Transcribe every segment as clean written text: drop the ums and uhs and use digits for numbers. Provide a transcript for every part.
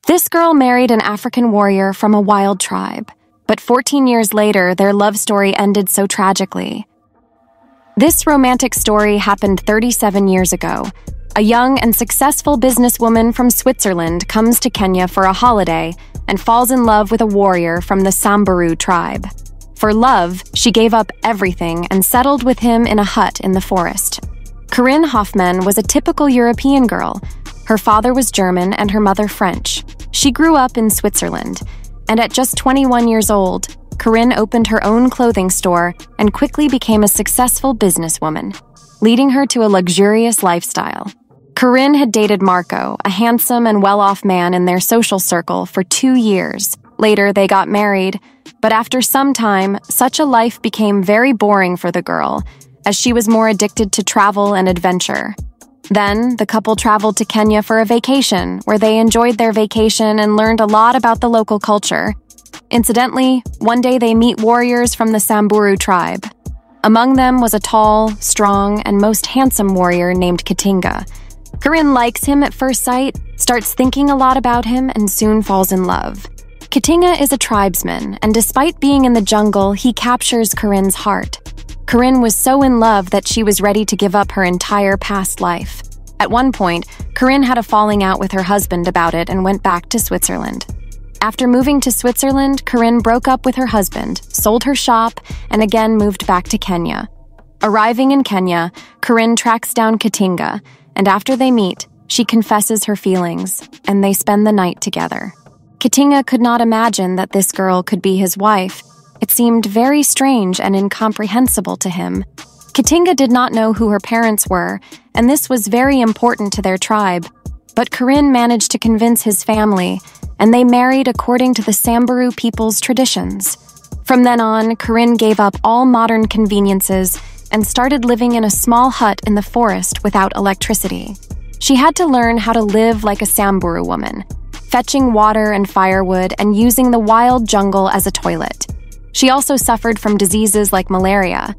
This girl married an African warrior from a wild tribe, but 14 years later, their love story ended so tragically. This romantic story happened 37 years ago. A young and successful businesswoman from Switzerland comes to Kenya for a holiday and falls in love with a warrior from the Samburu tribe. For love, she gave up everything and settled with him in a hut in the forest. Corinne Hoffmann was a typical European girl. Her father was German and her mother French. She grew up in Switzerland, and at just 21 years old, Corinne opened her own clothing store and quickly became a successful businesswoman, leading her to a luxurious lifestyle. Corinne had dated Marco, a handsome and well-off man in their social circle, for 2 years. Later, they got married, but after some time, such a life became very boring for the girl, as she was more addicted to travel and adventure. Then, the couple traveled to Kenya for a vacation, where they enjoyed their vacation and learned a lot about the local culture. Incidentally, one day they meet warriors from the Samburu tribe. Among them was a tall, strong, and most handsome warrior named Katinga. Corinne likes him at first sight, starts thinking a lot about him, and soon falls in love. Katinga is a tribesman, and despite being in the jungle, he captures Corinne's heart. Corinne was so in love that she was ready to give up her entire past life. At one point, Corinne had a falling out with her husband about it and went back to Switzerland. After moving to Switzerland, Corinne broke up with her husband, sold her shop, and again moved back to Kenya. Arriving in Kenya, Corinne tracks down Katinga, and after they meet, she confesses her feelings, and they spend the night together. Katinga could not imagine that this girl could be his wife. It seemed very strange and incomprehensible to him. Katinga did not know who her parents were, and this was very important to their tribe. But Corinne managed to convince his family, and they married according to the Samburu people's traditions. From then on, Corinne gave up all modern conveniences and started living in a small hut in the forest without electricity. She had to learn how to live like a Samburu woman, fetching water and firewood and using the wild jungle as a toilet. She also suffered from diseases like malaria,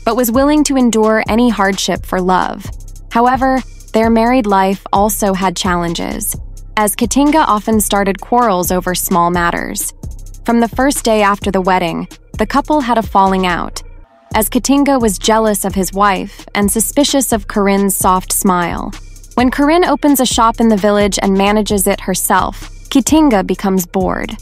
but was willing to endure any hardship for love. However, their married life also had challenges, as Katinga often started quarrels over small matters. From the first day after the wedding, the couple had a falling out, as Katinga was jealous of his wife and suspicious of Corinne's soft smile. When Corinne opens a shop in the village and manages it herself, Katinga becomes bored.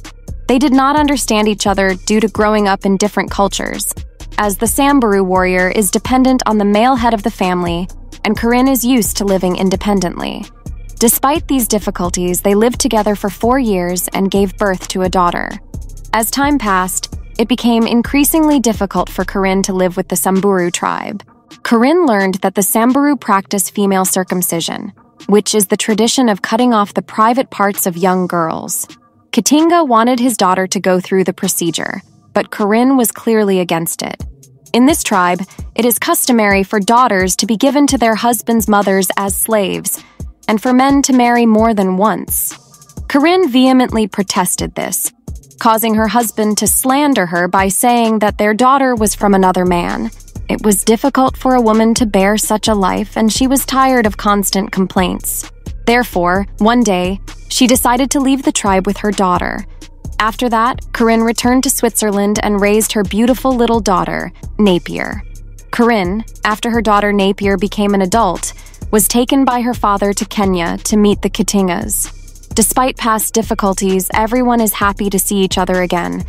They did not understand each other due to growing up in different cultures, as the Samburu warrior is dependent on the male head of the family, and Corinne is used to living independently. Despite these difficulties, they lived together for 4 years and gave birth to a daughter. As time passed, it became increasingly difficult for Corinne to live with the Samburu tribe. Corinne learned that the Samburu practice female circumcision, which is the tradition of cutting off the private parts of young girls. Katinga wanted his daughter to go through the procedure, but Corinne was clearly against it. In this tribe, it is customary for daughters to be given to their husbands' mothers as slaves, and for men to marry more than once. Corinne vehemently protested this, causing her husband to slander her by saying that their daughter was from another man. It was difficult for a woman to bear such a life, and she was tired of constant complaints. Therefore, one day, she decided to leave the tribe with her daughter. After that, Corinne returned to Switzerland and raised her beautiful little daughter, Napier. Corinne, after her daughter Napier became an adult, was taken by her father to Kenya to meet the Katingas. Despite past difficulties, everyone is happy to see each other again,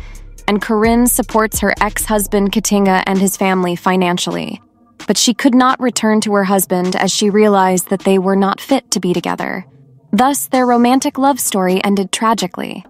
and Corinne supports her ex-husband Katinga and his family financially. But she could not return to her husband as she realized that they were not fit to be together. Thus, their romantic love story ended tragically.